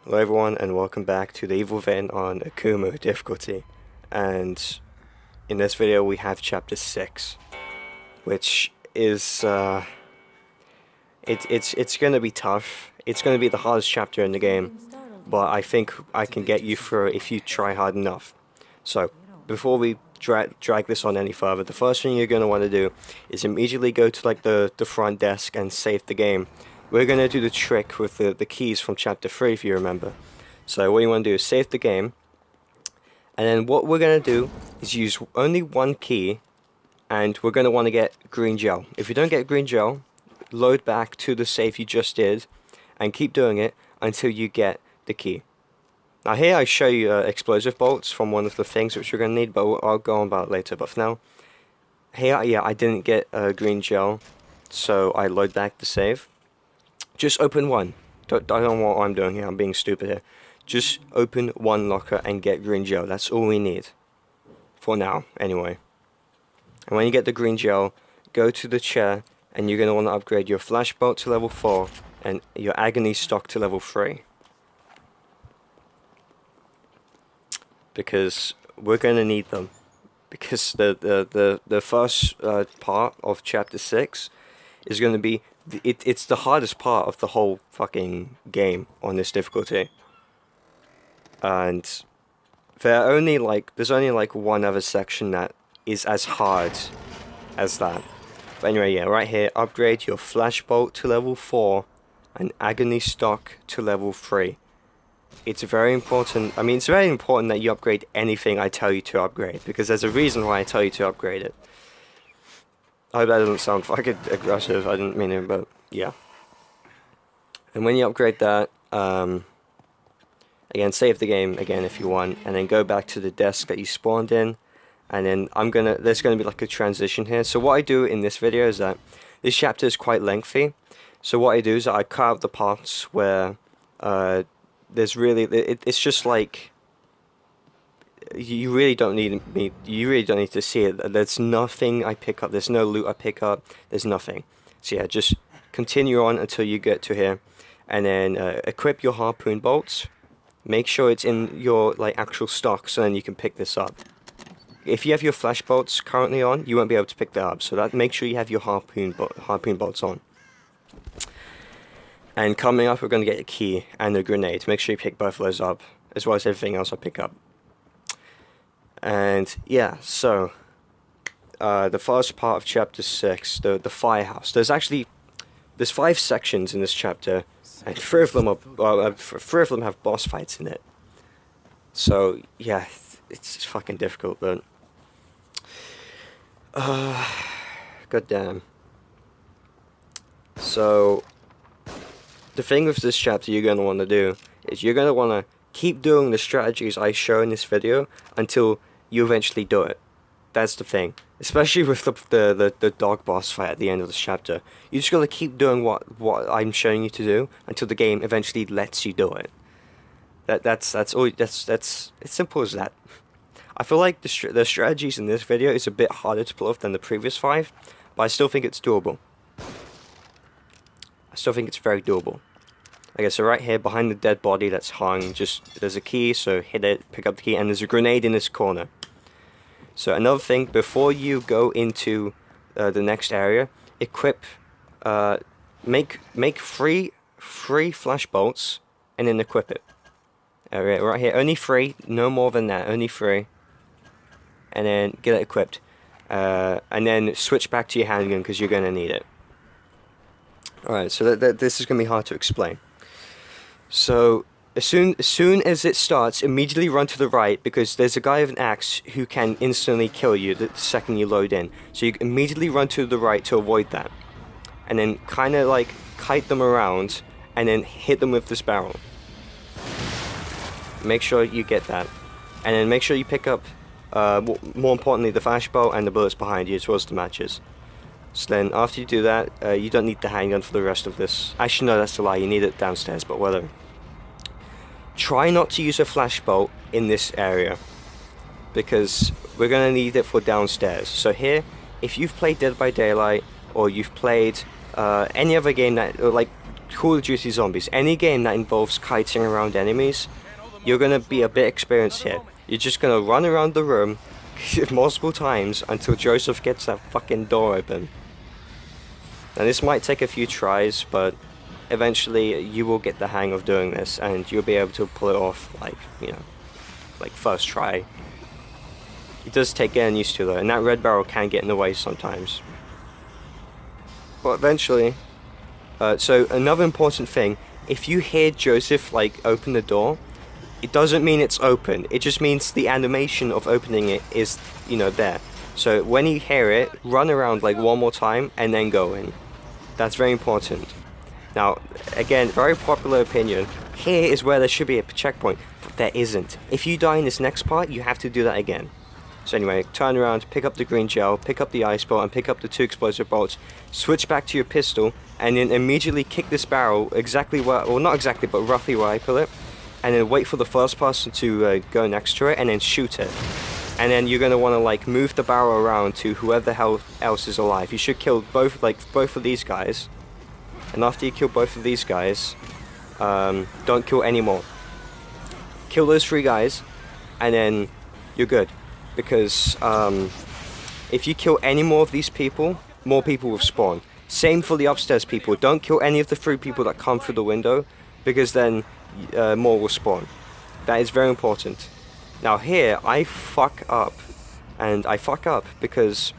Hello everyone and welcome back to the Evil Vein on Akumu difficulty, and in this video we have chapter 6, which is it's gonna be tough. It's gonna be the hardest chapter in the game, but I think I can get you through it if you try hard enough. So before we drag this on any further, the first thing you're gonna want to do is immediately go to like the front desk and save the game. We're going to do the trick with the keys from chapter 3 if you remember. So what you want to do is save the game, and then what we're going to do is use only one key, and we're going to want to get green gel. If you don't get green gel, load back to the save you just did and keep doing it until you get the key. Now here I show you explosive bolts from one of the things which you're going to need, but I'll go on about it later. But for now, here yeah, I didn't get green gel, so I load back the save. Just open one. I don't know what I'm doing here. I'm being stupid here. Just open one locker and get green gel. That's all we need. For now, anyway. And when you get the green gel, go to the chair and you're going to want to upgrade your flash bolt to level 4 and your agony stock to level 3. Because we're going to need them. Because the first part of chapter 6 is going to be it's the hardest part of the whole fucking game on this difficulty, and there's only like one other section that is as hard as that. But anyway, yeah, right here, upgrade your flash bolt to level 4 and agony stock to level 3. It's very important. I mean, it's very important that you upgrade anything I tell you to upgrade, because there's a reason why I tell you to upgrade it. I hope that doesn't sound fucking aggressive, I didn't mean it, but yeah. And when you upgrade that, again, save the game again if you want, and then go back to the desk that you spawned in, and then there's gonna be like a transition here. So what I do in this video is that this chapter is quite lengthy, so what I do is I cut out the parts where there's really, it's just like, you really don't need to see it. There's nothing I pick up, there's no loot I pick up, there's nothing. So yeah, just continue on until you get to here, and then equip your harpoon bolts. Make sure it's in your like actual stock, so then you can pick this up. If you have your flash bolts currently on, you won't be able to pick that up, so make sure you have your harpoon bolts on. And coming up, we're going to get a key and a grenade. Make sure you pick both of those up, as well as everything else I pick up. And yeah, so the first part of chapter 6, the firehouse. There's 5 sections in this chapter, and 3 of them have boss fights in it. So yeah, it's fucking difficult, but goddamn. So the thing with this chapter you're gonna want to do is you're gonna want to keep doing the strategies I show in this video until you eventually do it. That's the thing. Especially with the dog boss fight at the end of this chapter. You just gotta keep doing what I'm showing you to do until the game eventually lets you do it. That's as simple as that. I feel like the strategies in this video is a bit harder to pull off than the previous 5, but I still think it's doable. I still think it's very doable. Okay, so right here behind the dead body that's hung, there's a key, so hit it, pick up the key, and there's a grenade in this corner. So another thing, before you go into the next area, equip, make three flash bolts, and then equip it. Right here, only 3, no more than that, only 3. And then get it equipped. And then switch back to your handgun, because you're going to need it. Alright, so this is going to be hard to explain. So as soon as it starts, immediately run to the right, because there's a guy with an axe who can instantly kill you the second you load in. So you immediately run to the right to avoid that, and then kind of like kite them around and then hit them with this barrel. Make sure you get that, and then make sure you pick up more importantly the flashbolt and the bullets behind you as well as the matches. So then after you do that, you don't need the handgun for the rest of this. Actually no, that's a lie, you need it downstairs, but whatever. Try not to use a flashbolt in this area, because we're going to need it for downstairs. So here, if you've played Dead by Daylight, or you've played any other game that, like Call of Duty Zombies, any game that involves kiting around enemies, you're gonna be a bit experienced here. You're just gonna run around the room multiple times until Joseph gets that fucking door open. Now this might take a few tries, but eventually you will get the hang of doing this and you'll be able to pull it off, like, you know, like first try. It does take getting used to though, and that red barrel can get in the way sometimes. But eventually, so another important thing, if you hear Joseph like open the door, it doesn't mean it's open, it just means the animation of opening it is, you know, there. So when you hear it, run around like one more time and then go in. That's very important. Now, again, very popular opinion, here is where there should be a checkpoint, but there isn't. If you die in this next part, you have to do that again. So anyway, turn around, pick up the green gel, pick up the ice bolt, and pick up the 2 explosive bolts, switch back to your pistol, and then immediately kick this barrel exactly where, well not exactly, but roughly where I put it, and then wait for the first person to go next to it, and then shoot it. And then you're going to want to like move the barrel around to whoever the hell else is alive. You should kill both of these guys, and after you kill both of these guys, don't kill any more. Kill those 3 guys, and then you're good. Because if you kill any more of these people, more people will spawn. Same for the upstairs people. Don't kill any of the 3 people that come through the window, because then more will spawn. That is very important. Now here, I fuck up. And I fuck up because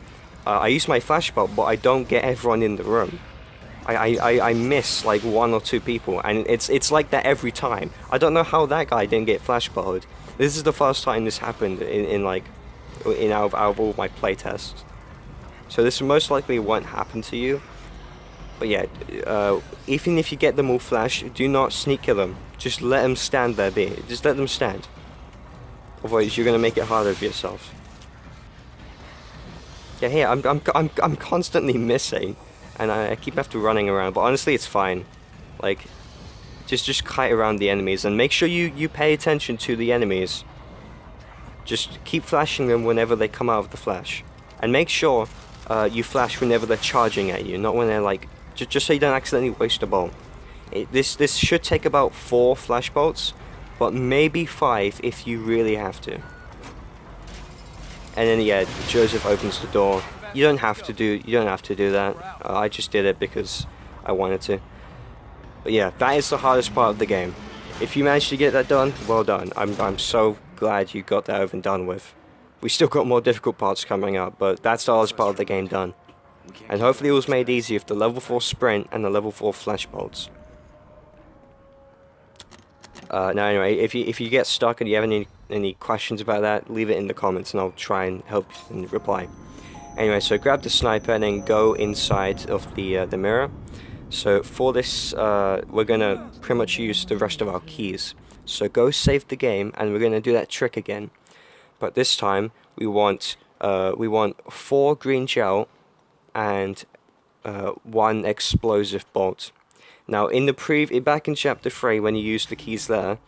I use my flashbulb, but I don't get everyone in the room. I miss like 1 or 2 people, and it's like that every time. I don't know how that guy didn't get flashbulbed. This is the first time this happened out of all my playtests. So this most likely won't happen to you. But yeah, even if you get them all flashed, do not sneak kill them. Just let them stand there, just let them stand. Otherwise, you're gonna make it harder for yourself. Yeah, here I'm constantly missing, and I keep after running around. But honestly, it's fine. Like, just kite around the enemies, and make sure you pay attention to the enemies. Just keep flashing them whenever they come out of the flash, and make sure you flash whenever they're charging at you, not when they're like, just so you don't accidentally waste a bolt. This should take about 4 flash bolts, but maybe 5 if you really have to. And then yeah, Joseph opens the door. You don't have to do that. I just did it because I wanted to. But yeah, that is the hardest part of the game. If you managed to get that done, well done. I'm so glad you got that over and done with. We still got more difficult parts coming up, but that's the hardest part of the game done. And hopefully it was made easy with the level 4 sprint and the level 4 flash bolts. Now anyway, if you get stuck and you have any questions about that, leave it in the comments and I'll try and help and reply. Anyway, so grab the sniper and then go inside of the mirror. So for this, we're gonna pretty much use the rest of our keys. So go save the game, and we're gonna do that trick again. But this time we want 4 green gel and 1 explosive bolt. Now in the back in chapter 3, when you use the keys there,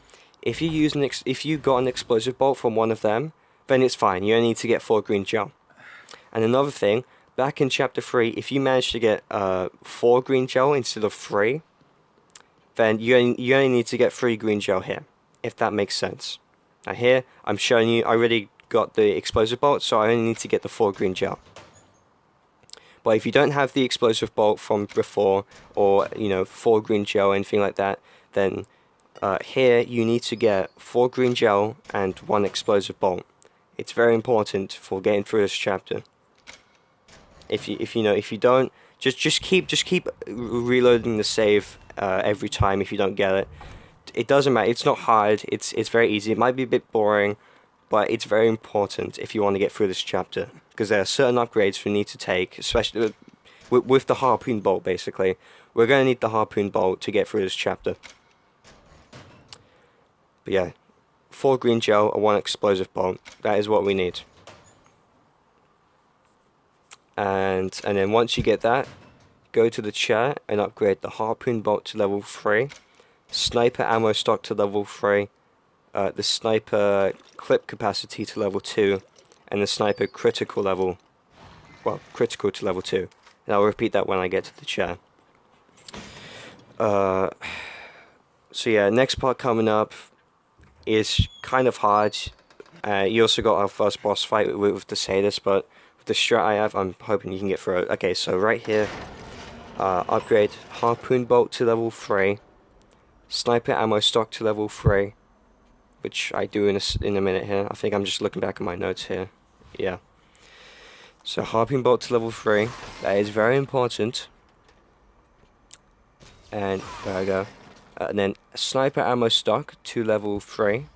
if you got an explosive bolt from one of them, then it's fine. You only need to get 4 green gel. And another thing, back in chapter 3, if you manage to get 4 green gel instead of 3, then you only need to get 3 green gel here, if that makes sense. Now here, I'm showing you, I already got the explosive bolt, so I only need to get the 4 green gel. But if you don't have the explosive bolt from before, or 4 green gel or anything like that, then here you need to get 4 green gel and 1 explosive bolt. It's very important for getting through this chapter. If you don't, just keep reloading the save every time if you don't get it. It doesn't matter. It's not hard. It's very easy. It might be a bit boring, but it's very important if you want to get through this chapter, because there are certain upgrades we need to take, especially with the harpoon bolt. Basically, we're going to need the harpoon bolt to get through this chapter. But yeah, 4 green gel and 1 explosive bolt. That is what we need. And then once you get that, go to the chair and upgrade the harpoon bolt to level 3, sniper ammo stock to level 3, the sniper clip capacity to level 2, and the sniper critical to level 2. And I'll repeat that when I get to the chair. So yeah, next part coming up is kind of hard. You also got our first boss fight with the Sadist, but with the strat I have, I'm hoping you can get through it. Okay, so right here, upgrade harpoon bolt to level 3, sniper ammo stock to level 3, which I do in a minute here. I think I'm just looking back at my notes here. Yeah. So harpoon bolt to level 3, that is very important. And there I go. And then sniper ammo stock to level 3.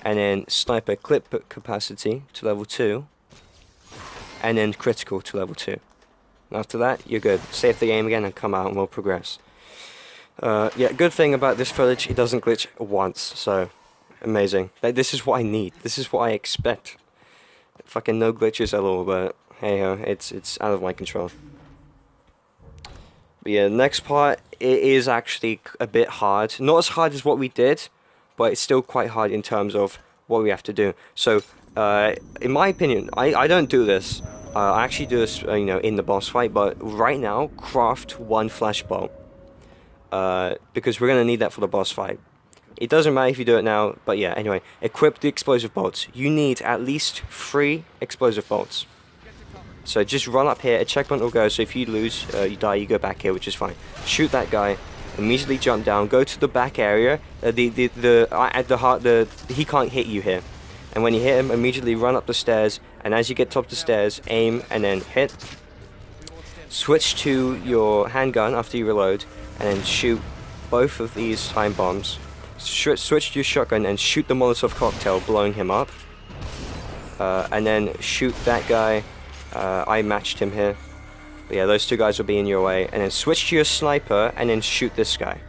And then sniper clip capacity to level 2. And then critical to level 2. And after that, you're good. Save the game again and come out and we'll progress. Yeah, good thing about this village, it doesn't glitch once, so amazing. Like, this is what I need. This is what I expect. Fucking no glitches at all, but hey ho, it's out of my control. But yeah, next part, it is actually a bit hard. Not as hard as what we did, but it's still quite hard in terms of what we have to do. So, in my opinion, I don't do this. I actually do this, you know, in the boss fight, but right now, craft 1 flashbolt. Because we're gonna need that for the boss fight. It doesn't matter if you do it now, but yeah, anyway, equip the explosive bolts. You need at least 3 explosive bolts. So just run up here, a checkpoint will go, so if you lose, you die, you go back here, which is fine. Shoot that guy, immediately jump down, go to the back area, he can't hit you here. And when you hit him, immediately run up the stairs, and as you get top of the stairs, aim, and then hit. Switch to your handgun after you reload, and then shoot both of these time bombs. Switch to your shotgun and shoot the Molotov cocktail, blowing him up. And then shoot that guy. I matched him here. But yeah, those 2 guys will be in your way. And then switch to your sniper and then shoot this guy.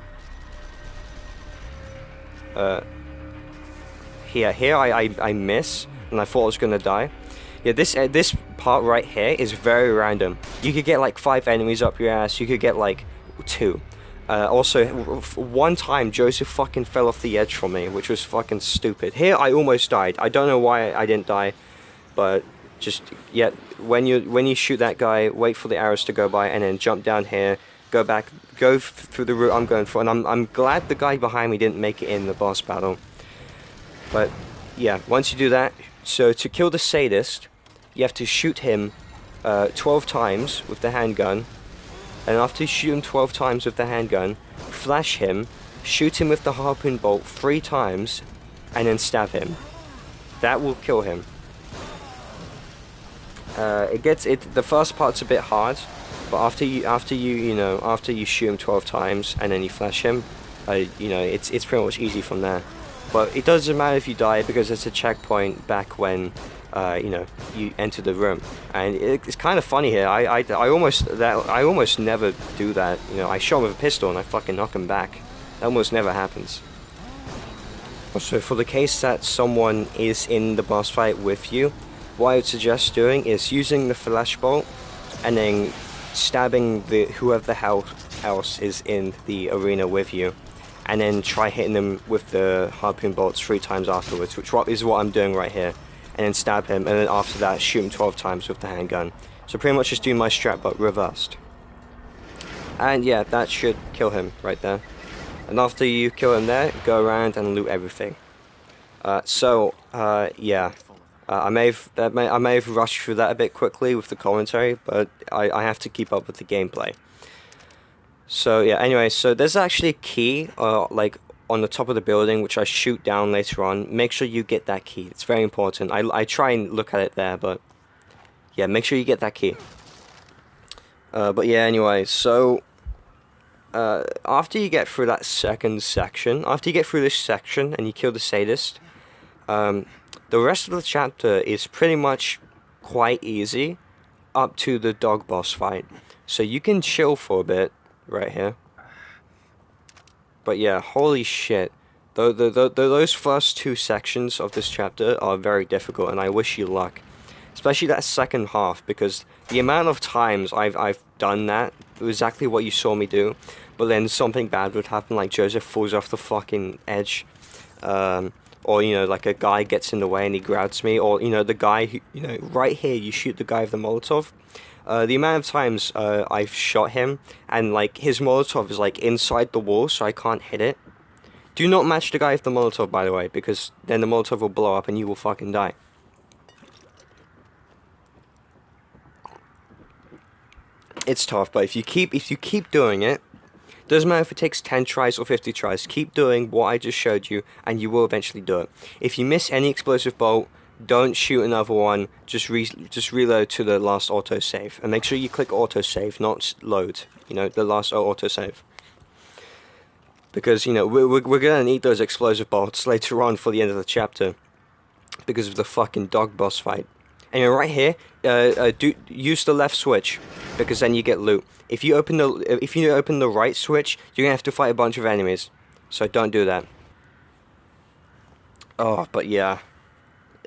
Here I miss, and I thought I was gonna die. Yeah, this part right here is very random. You could get like 5 enemies up your ass. You could get like 2. Also, one time Joseph fucking fell off the edge from me, which was fucking stupid. Here I almost died. I don't know why I didn't die, but just, yeah, when you shoot that guy, wait for the arrows to go by, and then jump down here, go back, go through the route I'm going for, and I'm glad the guy behind me didn't make it in the boss battle. But yeah, once you do that, so to kill the Sadist, you have to shoot him 12 times with the handgun. And after you shoot him 12 times with the handgun, flash him, shoot him with the harpoon bolt 3 times, and then stab him. That will kill him. The first part's a bit hard, but after you shoot him 12 times and then you flash him, you know, it's pretty much easy from there. But it doesn't matter if you die because it's a checkpoint back when you know, you enter the room, and it's kind of funny here. I almost never do that. You know, I shoot him with a pistol and I fucking knock him back. That almost never happens. So for the case that someone is in the boss fight with you, what I would suggest doing is using the flashbolt and then stabbing whoever the hell else is in the arena with you, and then try hitting them with the harpoon bolts 3 times afterwards, which is what I'm doing right here. And then stab him, and then after that shoot him 12 times with the handgun. So pretty much just doing my strat but reversed. And yeah, that should kill him right there. And after you kill him there, go around and loot everything. Yeah. I may have rushed through that a bit quickly with the commentary, but I have to keep up with the gameplay. So yeah, anyway, so there's actually a key, like, on the top of the building, which I shoot down later on. Make sure you get that key. It's very important. I try and look at it there, but yeah, make sure you get that key. But yeah, anyway, so after you get through that second section, after you get through this section and you kill the Sadist, the rest of the chapter is pretty much quite easy up to the dog boss fight. So you can chill for a bit right here. But yeah, holy shit. Those first 2 sections of this chapter are very difficult, and I wish you luck. Especially that second half, because the amount of times I've done that, exactly what you saw me do, but then something bad would happen, like Joseph falls off the fucking edge. or you know, like a guy gets in the way and he grabs me, or you know, the guy who, you know, right here you shoot the guy with the Molotov. The amount of times I've shot him and like his Molotov is like inside the wall, so I can't hit it. Do not match the guy with the Molotov, by the way, because then the Molotov will blow up and you will fucking die. It's tough, but if you keep doing it, doesn't matter if it takes 10 tries or 50 tries, keep doing what I just showed you and you will eventually do it. If you miss any explosive bolt, don't shoot another one, just reload to the last autosave. And make sure you click autosave, not load, you know, the last autosave. Because, you know, we're going to need those explosive bolts later on for the end of the chapter. Because of the fucking dog boss fight. And right here, use the left switch, because then you get loot. If you open the right switch, you're gonna have to fight a bunch of enemies. So don't do that. Oh, but yeah.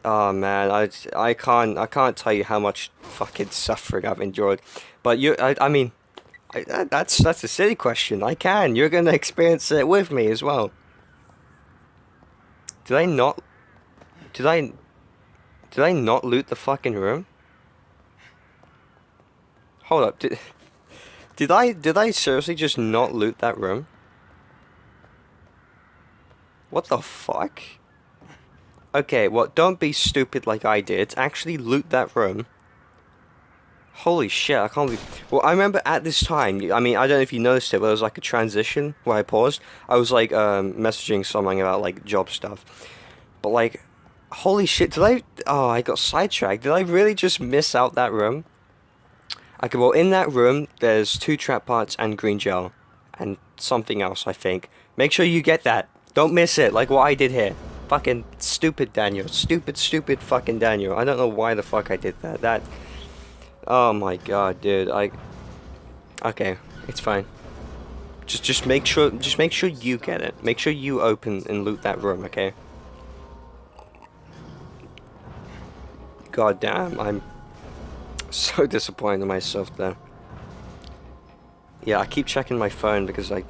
Oh man, I can't tell you how much fucking suffering I've endured. But I mean, that's a silly question. I can. You're gonna experience it with me as well. Did I not loot the fucking room? Hold up, did I seriously just not loot that room? What the fuck? Okay, well, don't be stupid like I did. Actually loot that room. Holy shit, I can't believe... Well, I remember at this time, I mean, I don't know if you noticed it, but there was like a transition where I paused. I was like, messaging someone about like job stuff. But like, holy shit, oh, I got sidetracked. Did I really just miss out that room? Okay, well, in that room, there's 2 trap parts and green gel. And something else, I think. Make sure you get that. Don't miss it, like what I did here. Fucking stupid Daniel. Stupid fucking Daniel. I don't know why the fuck I did that. Oh my god, dude. Okay, it's fine. Just make sure you get it. Make sure you open and loot that room, okay? God damn, I'm so disappointed in myself there. Yeah, I keep checking my phone because I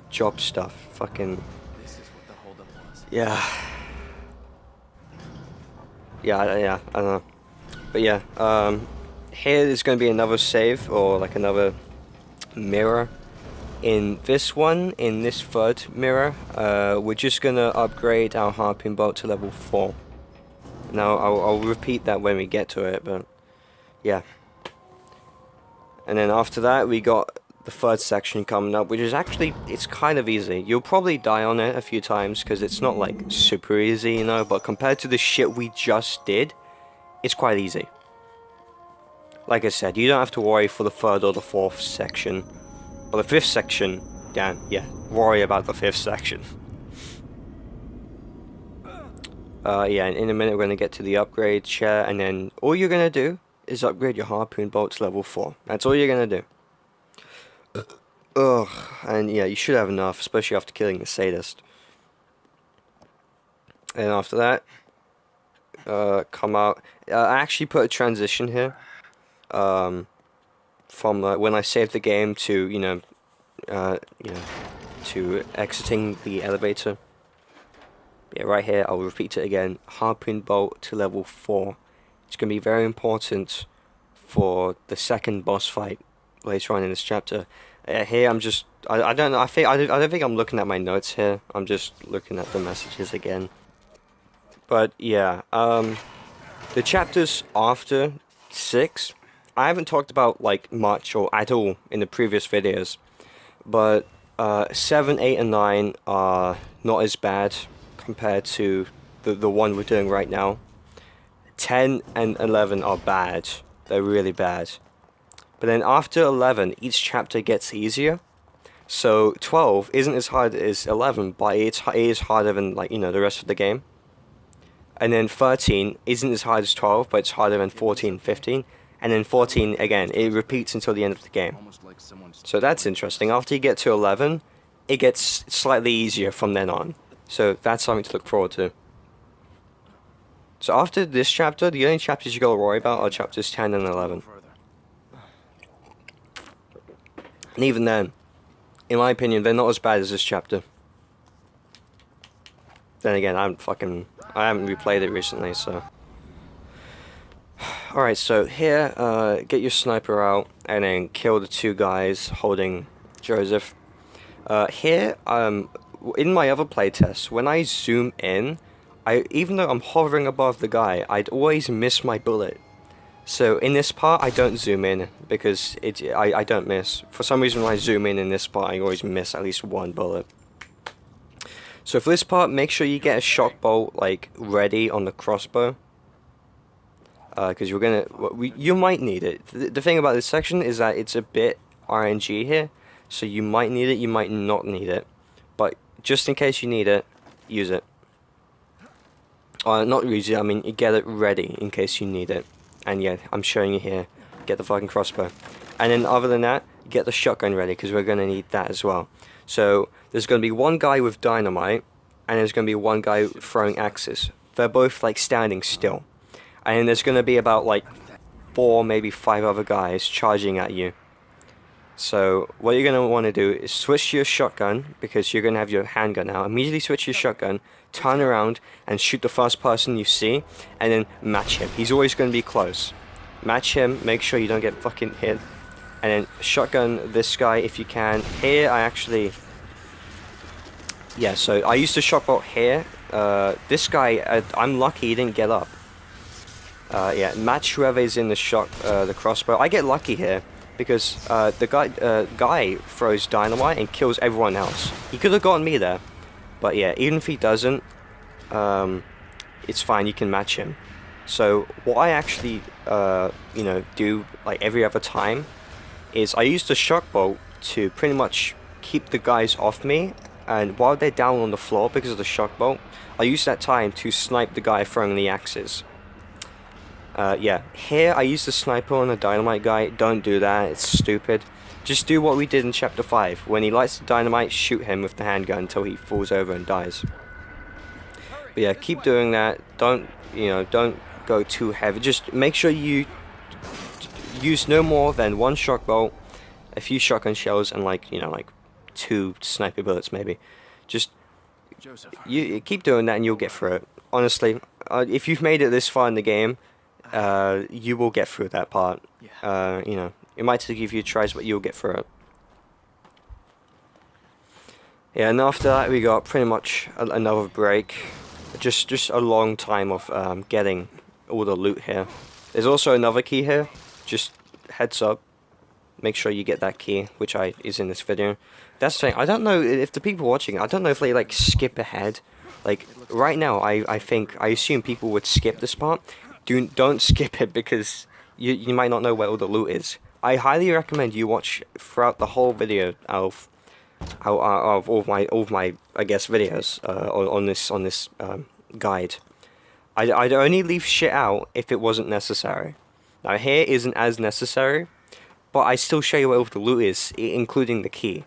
job stuff. Fucking. This is what the holdup was. Yeah. Yeah, I don't know. But yeah, here is going to be another save, or like another mirror. In this one, in this third mirror, we're just going to upgrade our harpoon bolt to level 4. Now, I'll repeat that when we get to it, but yeah. And then after that, we got the third section coming up, which is actually, it's kind of easy. You'll probably die on it a few times, because it's not like super easy, you know, but compared to the shit we just did, it's quite easy. Like I said, you don't have to worry for the third or the fourth section. Or the fifth section, damn, yeah, worry about the fifth section. Yeah, in a minute we're going to get to the upgrade chair, and then all you're going to do is upgrade your harpoon bolt to level 4. That's all you're going to do. Ugh, and yeah, you should have enough, especially after killing the Sadist. And after that, come out. I actually put a transition here. From when I saved the game to, to exiting the elevator. Yeah, right here, I'll repeat it again. Harpoon bolt to level 4. It's going to be very important for the second boss fight later on in this chapter. Here, I'm just... I don't know, I don't think I'm looking at my notes here. I'm just looking at the messages again. But, yeah, the chapters after 6, I haven't talked about, like, much or at all in the previous videos. But, 7, 8, and 9 are not as bad compared to the one we're doing right now. 10 and 11 are bad. They're really bad. But then after 11, each chapter gets easier. So 12 isn't as hard as 11, but it is harder than, like, the rest of the game. And then 13 isn't as hard as 12, but it's harder than 14, 15. And then 14, again, it repeats until the end of the game. So that's interesting. After you get to 11, it gets slightly easier from then on. So that's something to look forward to. So after this chapter, the only chapters you gotta worry about are chapters 10 and 11. And even then, in my opinion, they're not as bad as this chapter. Then again, I haven't replayed it recently, so. Alright, so here, get your sniper out and then kill the two guys holding Joseph. Here, in my other playtests, when I zoom in, even though I'm hovering above the guy, I'd always miss my bullet. So in this part, I don't zoom in because I don't miss. For some reason, when I zoom in this part, I always miss at least one bullet. So for this part, make sure you get a shock bolt like ready on the crossbow. Because you might need it. The thing about this section is that it's a bit RNG here, so you might need it, you might not need it, but just in case you need it, use it. Not use it, I mean get it ready in case you need it. And yeah, I'm showing you here, get the fucking crossbow. And then other than that, get the shotgun ready, because we're going to need that as well. So there's going to be one guy with dynamite, and there's going to be one guy throwing axes. They're both like standing still. And then there's going to be about like 4, maybe 5 other guys charging at you. So what you're going to want to do is switch to your shotgun, because you're going to have your handgun now. Immediately switch to your shotgun, turn around and shoot the first person you see, and then match him. He's always going to be close. Match him, make sure you don't get fucking hit. And then shotgun this guy if you can. Here I actually... Yeah, so I used to shotbolt here. This guy, I'm lucky he didn't get up. Yeah, match whoever is in the crossbow. I get lucky here because the guy throws dynamite and kills everyone else. He could have gotten me there, but yeah, even if he doesn't, it's fine. You can match him. So what I actually, do like every other time is I use the shock bolt to pretty much keep the guys off me, and while they're down on the floor because of the shock bolt, I use that time to snipe the guy throwing the axes. Yeah, here I use the sniper on the dynamite guy. Don't do that, it's stupid. Just do what we did in chapter 5. When he lights the dynamite, shoot him with the handgun until he falls over and dies. But yeah, keep doing that. Don't go too heavy. Just make sure you use no more than 1 shock bolt, a few shotgun shells, and like 2 sniper bullets maybe. Just you keep doing that and you'll get through it. Honestly, if you've made it this far in the game, you will get through that part. It might take you a few tries, but you'll get through it. Yeah, and after that we got pretty much another break. Just a long time of getting all the loot here. There's also another key here. Just heads up. Make sure you get that key, which is in this video. That's the thing. I don't know if the people watching, I don't know if they like skip ahead. Like right now, I assume people would skip this part. Don't skip it because you might not know where all the loot is. I highly recommend you watch throughout the whole video of all of my I guess videos on this guide. I'd only leave shit out if it wasn't necessary. Now here isn't as necessary, but I still show you where all the loot is, including the key.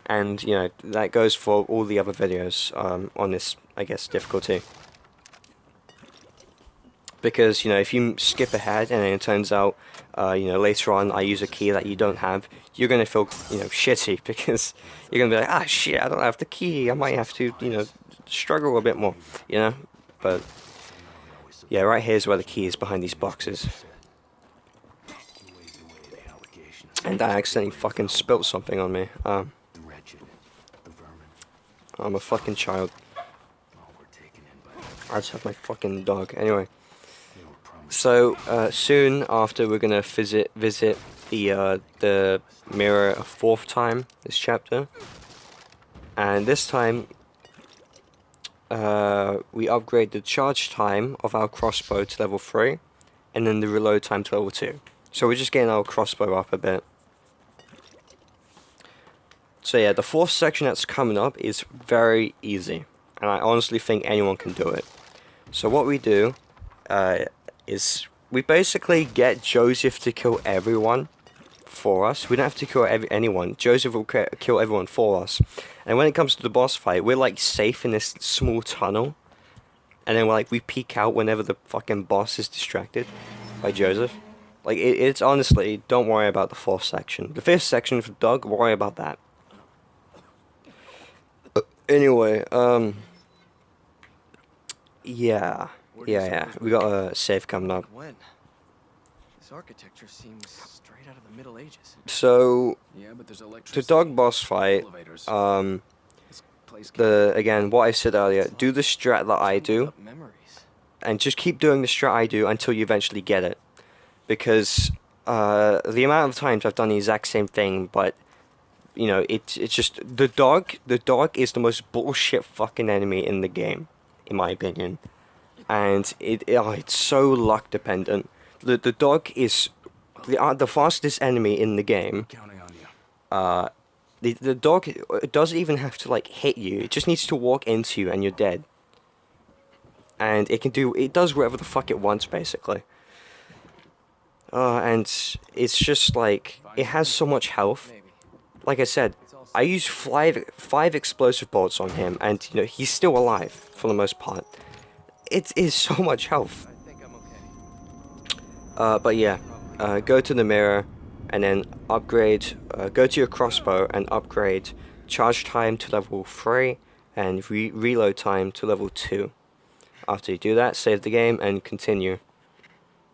And that goes for all the other videos on this, I guess, difficulty. Because if you skip ahead and then it turns out later on I use a key that you don't have, you're gonna feel shitty because you're gonna be like, ah shit, I don't have the key, I might have to struggle a bit more, But yeah, right here's where the key is, behind these boxes. And I accidentally fucking spilt something on me. I'm a fucking child. I just have my fucking dog. Anyway. So, soon after we're gonna visit the mirror a 4th time this chapter. And this time, we upgrade the charge time of our crossbow to level 3. And then the reload time to level 2. So we're just getting our crossbow up a bit. So yeah, the 4th section that's coming up is very easy. And I honestly think anyone can do it. So what we do is we basically get Joseph to kill everyone for us. We don't have to kill anyone. Joseph will kill everyone for us. And when it comes to the boss fight, we're like safe in this small tunnel. And then we peek out whenever the fucking boss is distracted by Joseph. Like it's honestly, don't worry about the 4th section. The 5th section for Doug, worry about that. Anyway, Yeah. Where do you Yeah. suppose We got a save coming up. When? This architecture seems straight out of the Middle Ages. So Yeah, but there's the electricity. dog boss fight. Elevators. This place Again, what I said earlier. Do the strat that I do, memories. and just keep doing the strat I do until you eventually get it. Because the amount of times I've done the exact same thing, but you know, it's just the dog. The dog is the most bullshit fucking enemy in the game, in my opinion, and it's so luck dependent. The dog is the fastest enemy in the game. Counting on you. The dog doesn't even have to like hit you. It just needs to walk into you and you're dead. And it does whatever the fuck it wants basically. And it's just like it has so much health. Like I said, I used five explosive bolts on him, and you know he's still alive for the most part. It is so much health. I think I'm okay. But yeah, go to the mirror, and then upgrade. Go to your crossbow and upgrade charge time to level 3 and reload time to level 2. After you do that, save the game and continue,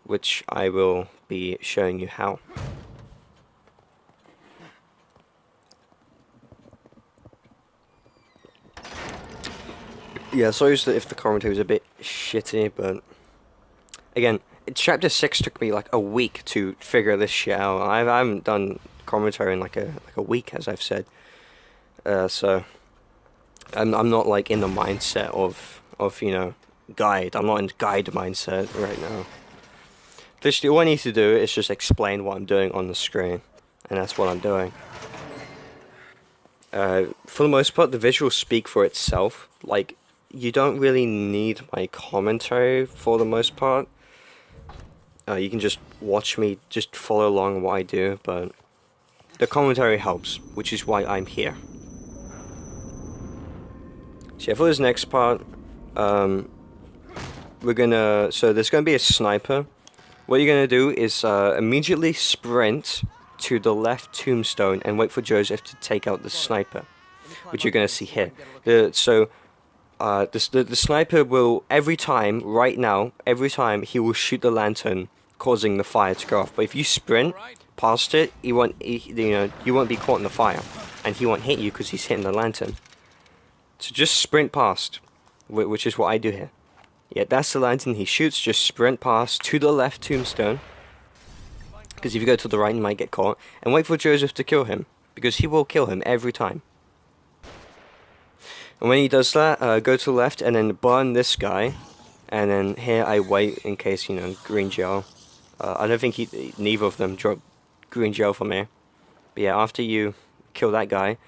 which I will be showing you how. Yeah, sorry if the commentary was a bit shitty, but again, chapter 6 took me like a week to figure this shit out. I haven't done commentary in like a week, as I've said. So I'm not like in the mindset of you know guide. I'm not in guide mindset right now. Literally, all I need to do is just explain what I'm doing on the screen, and that's what I'm doing. For the most part, the visuals speak for itself. Like, you don't really need my commentary for the most part. You can just watch me, just follow along what I do, but the commentary helps, which is why I'm here. So yeah, for this next part, so there's gonna be a sniper. What you're gonna do is immediately sprint to the left tombstone and wait for Joseph to take out the sniper, which you're gonna see here. The sniper will every time he will shoot the lantern, causing the fire to go off. But if you sprint past it, you won't be caught in the fire, and he won't hit you because he's hitting the lantern. So just sprint past, which is what I do here. Yeah, that's the lantern he shoots. Just sprint past to the left tombstone, because if you go to the right, you might get caught. And wait for Joseph to kill him, because he will kill him every time. And when he does that, go to the left and then burn this guy. And then here I wait in case, you know, green gel. I don't think neither of them drop green gel for me. But yeah, after you kill that guy,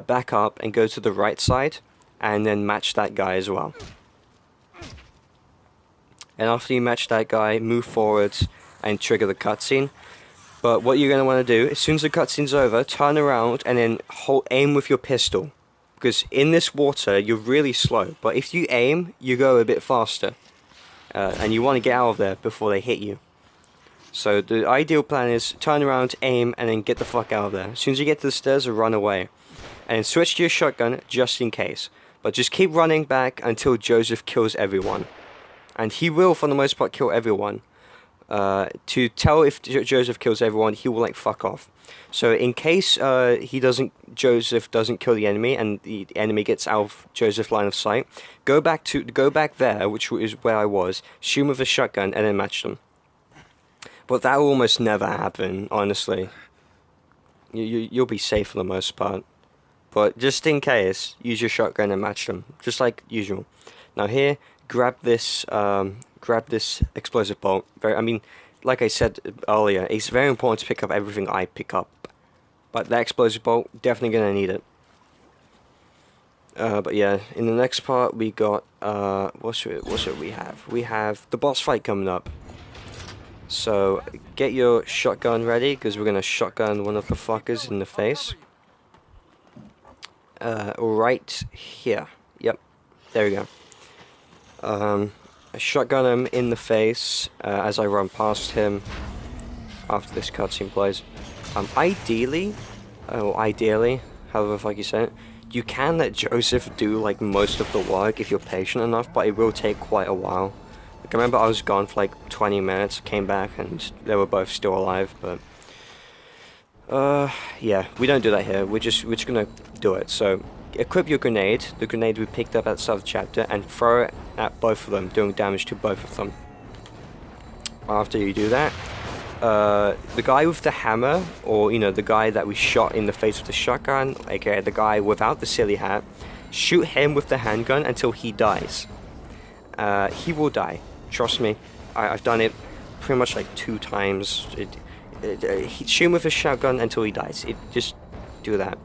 back up and go to the right side. And then match that guy as well. And after you match that guy, move forwards and trigger the cutscene. But what you're going to want to do, as soon as the cutscene's over, turn around and then aim with your pistol. Because in this water, you're really slow. But if you aim, you go a bit faster. And you want to get out of there before they hit you. So the ideal plan is turn around, aim, and then get the fuck out of there. As soon as you get to the stairs, run away. And then switch to your shotgun just in case. But just keep running back until Joseph kills everyone. And he will, for the most part, kill everyone. To tell if Joseph kills everyone, he will like fuck off. So in case Joseph doesn't kill the enemy and the enemy gets out of Joseph's line of sight, go back there, which is where I was, shoot him with a shotgun and then match them. But that will almost never happen, honestly. You'll be safe for the most part. But just in case, use your shotgun and match them, just like usual. Now here, grab this explosive bolt. Like I said earlier, it's very important to pick up everything I pick up. But that explosive bolt, definitely gonna need it. But yeah, in the next part we got what should we have? We have the boss fight coming up. So get your shotgun ready, because we're gonna shotgun one of the fuckers in the face. Right here. Yep. There we go. I shotgun him in the face as I run past him after this cutscene plays. Ideally, however the fuck you say it, you can let Joseph do like most of the work if you're patient enough, but it will take quite a while. Like, I remember I was gone for like 20 minutes, came back, and they were both still alive, but yeah, we don't do that here. We're just gonna do it. So equip your grenade, the grenade we picked up at the start of the chapter, and throw it at both of them, doing damage to both of them. After you do that, the guy with the hammer, or you know, the guy that we shot in the face with the shotgun, aka the guy without the silly hat, shoot him with the handgun until he dies. He will die, trust me. I've done it pretty much like 2 times. Shoot him with a shotgun until he dies. Just do that.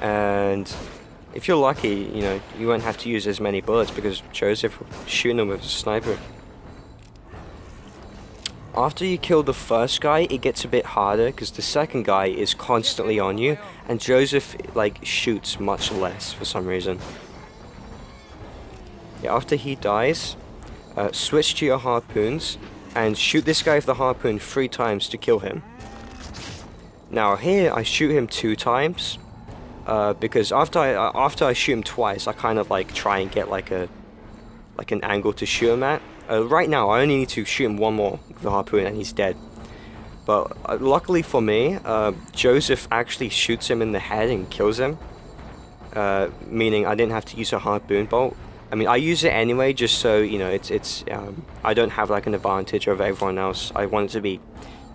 And if you're lucky, you know, you won't have to use as many bullets because Joseph will shoot him with a sniper. After you kill the first guy, it gets a bit harder because the second guy is constantly on you, and Joseph like shoots much less for some reason. Yeah, after he dies, switch to your harpoons and shoot this guy with the harpoon 3 times to kill him. Now here I shoot him 2 times because after I shoot him twice, I kind of like try and get like an angle to shoot him at. Right now, I only need to shoot him 1 more with the harpoon and he's dead. But luckily for me, Joseph actually shoots him in the head and kills him. Meaning I didn't have to use a harpoon bolt. I mean, I use it anyway, just so, you know, I don't have like an advantage over everyone else. I want it to be, you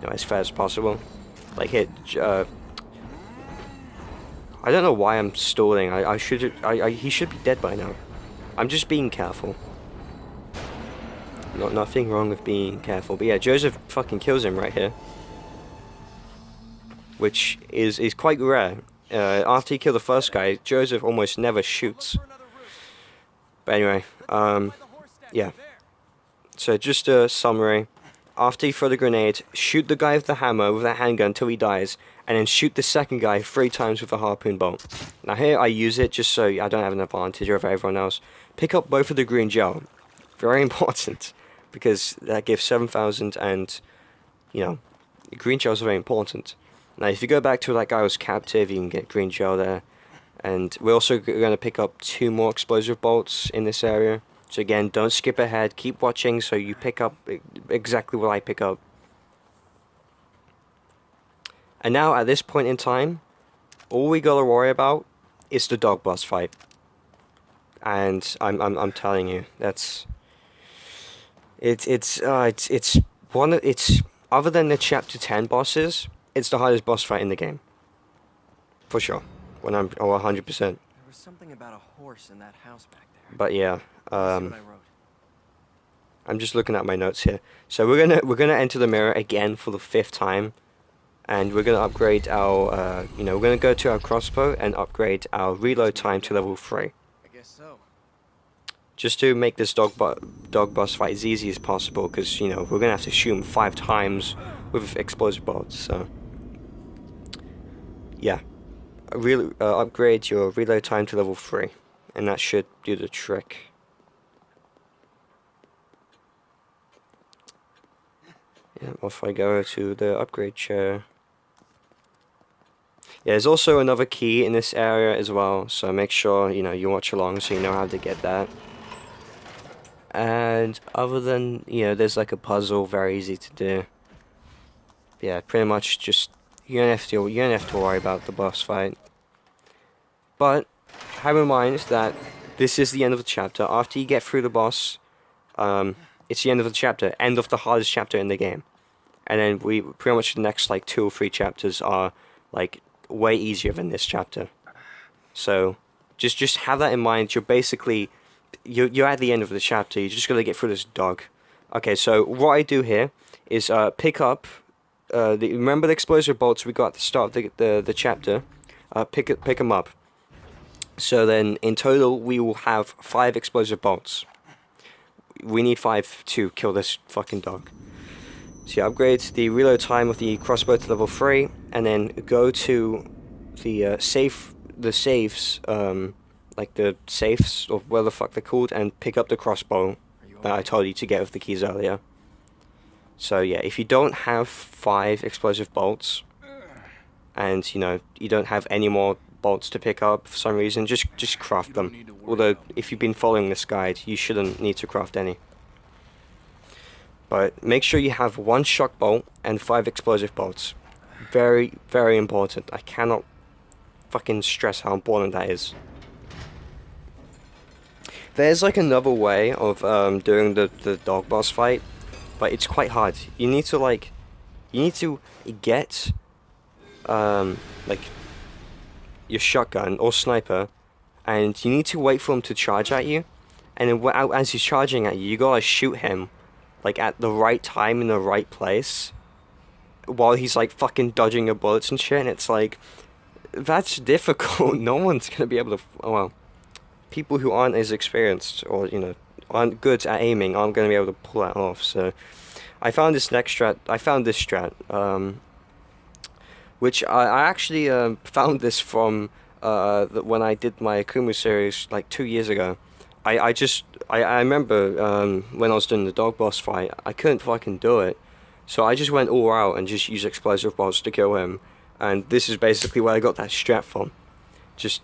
know, as fair as possible. Like here, I don't know why I'm stalling. He should be dead by now. I'm just being careful. Nothing wrong with being careful, but yeah, Joseph fucking kills him right here, which is quite rare. After you kill the first guy, Joseph almost never shoots. But anyway, yeah. So just a summary: after you throw the grenade, shoot the guy with the hammer with a handgun until he dies, and then shoot the second guy 3 times with a harpoon bolt. Now here I use it just so I don't have an advantage over everyone else. Pick up both of the green gel, very important. Because that gives 7,000, and you know, green gels are very important. Now if you go back to that guy who was captive, you can get green gel there. And we're also going to pick up 2 more explosive bolts in this area. So again, don't skip ahead, keep watching so you pick up exactly what I pick up. And now at this point in time, all we gotta worry about is the dog boss fight. And I'm telling you, that's... It's other than the chapter 10 bosses, it's the hardest boss fight in the game, for sure. 100%. There was something about a horse in that house back there. But yeah, That's what I wrote. I'm just looking at my notes here. So we're gonna enter the mirror again for the 5th time, and we're gonna upgrade our you know, we're gonna go to our crossbow and upgrade our reload time to level 3. I guess so. Just to make this dog boss fight as easy as possible, because, you know, we're going to have to shoot him 5 times with explosive bolts, so... Yeah. Upgrade your reload time to level 3, and that should do the trick. Yeah, off I go to the upgrade chair. Yeah, there's also another key in this area as well, so make sure, you know, you watch along so you know how to get that. And other than, you know, there's like a puzzle, very easy to do. Yeah, pretty much just, you don't have to worry about the boss fight. But have in mind that this is the end of the chapter. After you get through the boss, it's the end of the chapter, end of the hardest chapter in the game. And then pretty much the next like 2 or 3 chapters are like way easier than this chapter. So just have that in mind. You're basically you're at the end of the chapter. You just gotta get through this dog. Okay, so what I do here is pick up remember the explosive bolts we got at the start of the chapter. Pick them up. So then in total we will have 5 explosive bolts. We need 5 to kill this fucking dog. So you upgrade the reload time of the crossbow to level 3, and then go to the safes, like the safes, or whatever the fuck they're called, and pick up the crossbow that I told you to get with the keys earlier. So yeah, if you don't have 5 explosive bolts, and you know, you don't have any more bolts to pick up for some reason, just craft them. Although, if you've been following this guide, you shouldn't need to craft any. But make sure you have 1 shock bolt and 5 explosive bolts. Very, very important. I cannot fucking stress how important that is. There's like another way of doing the dog boss fight, but it's quite hard. You need to get like your shotgun or sniper, and you need to wait for him to charge at you, and then as he's charging at you, you gotta shoot him like at the right time in the right place while he's like fucking dodging your bullets and shit. And it's like, that's difficult. No one's gonna be able to, well, people who aren't as experienced or, you know, aren't good at aiming aren't gonna be able to pull that off. So I found this strat, which I actually found this from when I did my Akumu series like 2 years ago. I remember when I was doing the dog boss fight, I couldn't fucking do it, so I just went all out and just used explosive bolts to kill him, and this is basically where I got that strat from. Just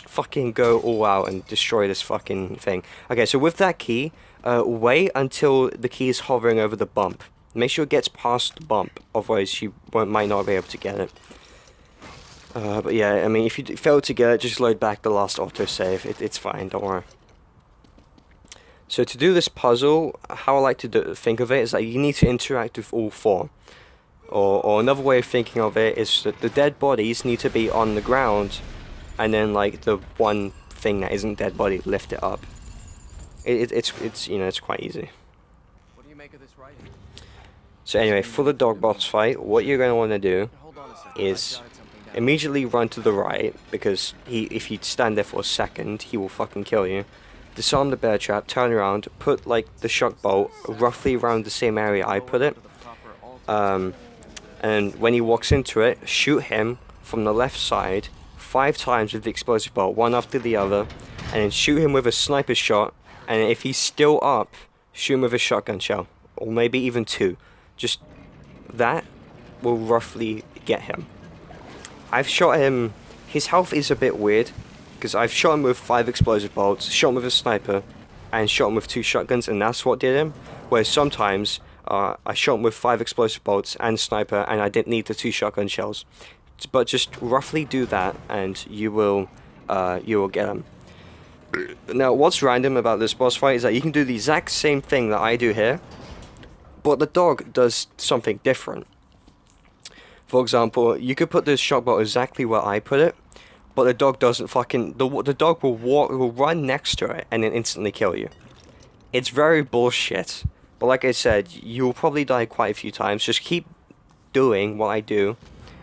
fucking go all out and destroy this fucking thing. Okay, so with that key, wait until the key is hovering over the bump. Make sure it gets past the bump, otherwise you might not be able to get it. But yeah, I mean, if you fail to get it, just load back the last autosave. It's fine, don't worry. So to do this puzzle, how I like to think of it is that you need to interact with all 4. Or another way of thinking of it is that the dead bodies need to be on the ground, and then like the one thing that isn't dead body, lift it up. It's you know, it's quite easy. What do you make of this writing? So anyway, for the dog boss fight, what you're going to want to do is immediately run to the right, because if you stand there for a second, he will fucking kill you. Disarm the bear trap, turn around, put like the shock bolt roughly around the same area I put it. And when he walks into it, shoot him from the left side 5 times with the explosive bolt, one after the other, and then shoot him with a sniper shot, and if he's still up, shoot him with a shotgun shell, or maybe even 2. Just that will roughly get him. I've shot him, his health is a bit weird, because I've shot him with 5 explosive bolts, shot him with a sniper, and shot him with 2 shotguns, and that's what did him. Whereas sometimes, I shot him with 5 explosive bolts and sniper, and I didn't need the 2 shotgun shells. But just roughly do that, and you will get him. Now, what's random about this boss fight is that you can do the exact same thing that I do here, but the dog does something different. For example, you could put this shock bolt exactly where I put it, but the dog doesn't fucking... The dog will run next to it and then instantly kill you. It's very bullshit. But like I said, you'll probably die quite a few times. Just keep doing what I do,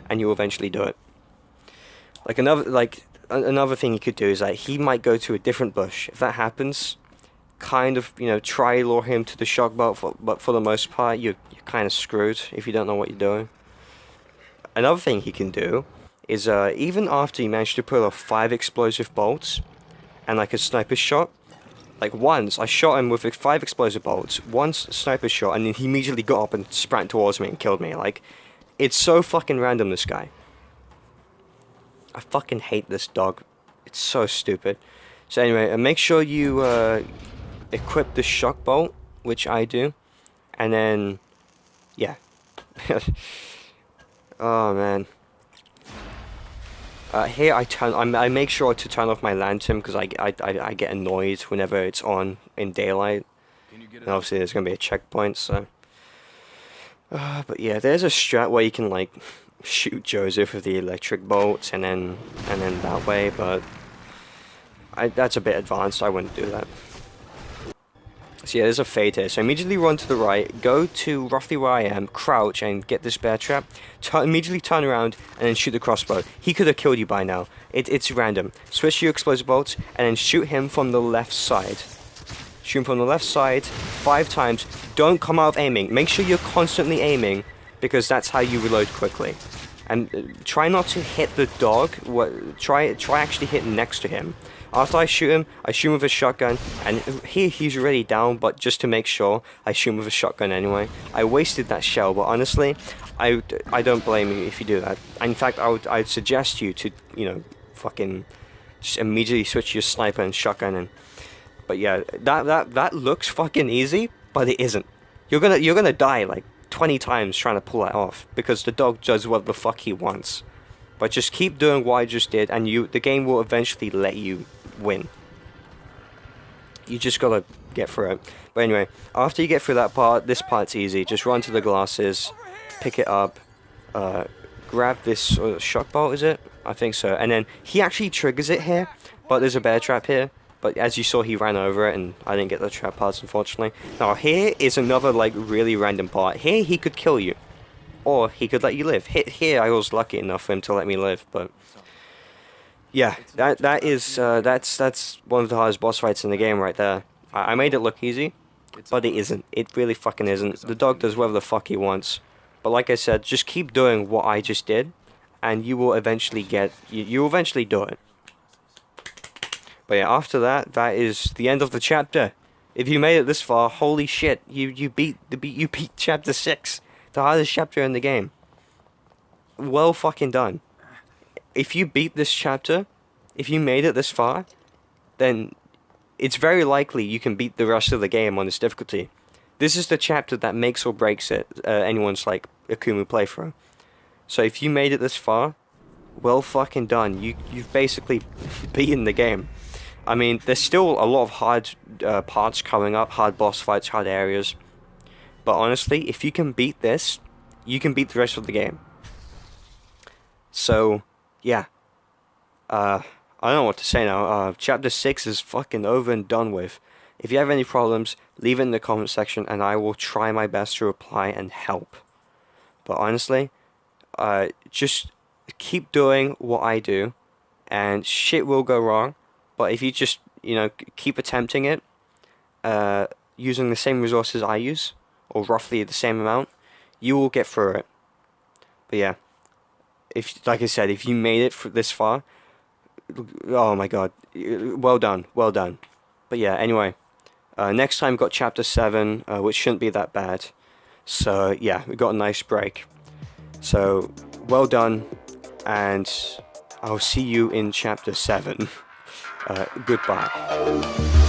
and you'll eventually do it. Like another thing you could do is that he might go to a different bush. If that happens, kind of, you know, try lure him to the shock bolt, but for the most part, you're kind of screwed if you don't know what you're doing. Another thing he can do is even after you manage to pull off 5 explosive bolts and like a sniper shot, like once I shot him with 5 explosive bolts, one sniper shot, and then he immediately got up and sprang towards me and killed me. Like, it's so fucking random, this guy. I fucking hate this dog. It's so stupid. So anyway, make sure you equip the shock bolt, which I do, and then yeah. Oh man. Here I make sure to turn off my lantern because I get annoyed whenever it's on in daylight. And obviously there's gonna be a checkpoint, so. But yeah, there's a strat where you can like shoot Joseph with the electric bolts and then that way, but that's a bit advanced. I wouldn't do that. So yeah, there's a fade here. So immediately run to the right, go to roughly where I am, crouch and get this bear trap, immediately turn around and then shoot the crossbow. He could have killed you by now. It's random. Switch to your explosive bolts and then shoot him from the left side. Shoot him from the left side 5 times. Don't come out of aiming. Make sure you're constantly aiming because that's how you reload quickly. And try not to hit the dog. Try actually hitting next to him. After I shoot him with a shotgun, and he's already down, but just to make sure, I shoot him with a shotgun anyway. I wasted that shell, but honestly, I don't blame you if you do that. In fact, I'd suggest you to, you know, fucking just immediately switch your sniper and shotgun in. But yeah, that looks fucking easy, but it isn't. You're gonna die like 20 times trying to pull that off because the dog does what the fuck he wants. But just keep doing what I just did, and the game will eventually let you win. You just gotta get through it. But anyway, after you get through that part, this part's easy. Just run to the glasses, pick it up, grab this shock bolt, is it? I think so. And then he actually triggers it here, but there's a bear trap here. But as you saw, he ran over it, and I didn't get the trap parts, unfortunately. Now, here is another, like, really random part. Here, he could kill you. Or he could let you live. Here, I was lucky enough for him to let me live, but... yeah, that's one of the hardest boss fights in the game right there. I made it look easy, but it isn't. It really fucking isn't. The dog does whatever the fuck he wants. But like I said, just keep doing what I just did, and you will eventually get... you'll eventually do it. But yeah, after that, that is the end of the chapter. If you made it this far, holy shit, you beat chapter 6, the hardest chapter in the game. Well fucking done. If you beat this chapter, if you made it this far, then it's very likely you can beat the rest of the game on this difficulty. This is the chapter that makes or breaks it, anyone's like Akumu playthrough. So if you made it this far, well fucking done. You've basically beaten the game. I mean, there's still a lot of hard parts coming up, hard boss fights, hard areas. But honestly, if you can beat this, you can beat the rest of the game. So, yeah. I don't know what to say now. Chapter 6 is fucking over and done with. If you have any problems, leave it in the comment section and I will try my best to reply and help. But honestly, just keep doing what I do and shit will go wrong. But if you just, you know, keep attempting it, using the same resources I use, or roughly the same amount, you will get through it. But yeah, like I said, if you made it this far, oh my god, well done, well done. But yeah, anyway, next time we got chapter 7, which shouldn't be that bad. So yeah, we got a nice break. So, well done, and I'll see you in chapter 7. Goodbye.